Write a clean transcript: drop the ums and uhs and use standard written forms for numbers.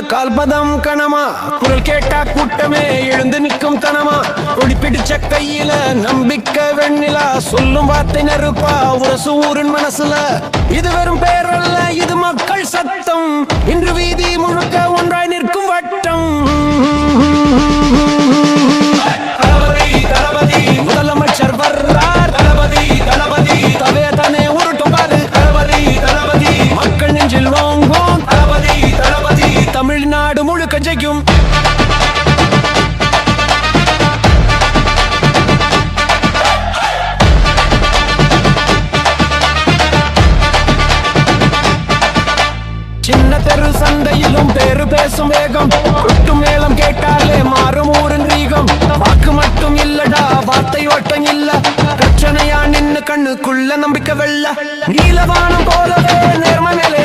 கால்பதம் கணமா குரல் கேட்டா கூட்டமே எழுந்து நிற்கும் தனமா ஒடி பிடிச்ச கையில நம்பிக்கை வெண்ணிலா சொல்லும் வார்த்தை நெருப்பா உரசு ஊரின் மனசுல இது வெறும் பேரல்ல இது மக்கள் சத்தம் இன்று வீதி முழுக்க ஒன்றாய் நிற்கும் வட்டம் முதலமைச்சர் வர்றார் தளபதி தளபதி தவே உருட்டும் பாரு தளபதி தளபதி மக்கள் நெஞ்சில் வாங்கும் தளபதி தளபதி தமிழ்நாடு முழுக்க ஜெயிக்கும் சின்ன தெரு சந்தையிலும் பேரு பேசும் வேகம் கொட்டு மேளம் கேட்டாலே மாறும் ஊரின் ரீகம் வாக்கு மட்டும் இல்லடா வார்த்தை ஓட்டம் இல்ல பிரச்சனையா நின்னு கண்ணுக்குள்ள நம்பிக்கை வெள்ள நீலவானம் போலவே நேர்ம மேலே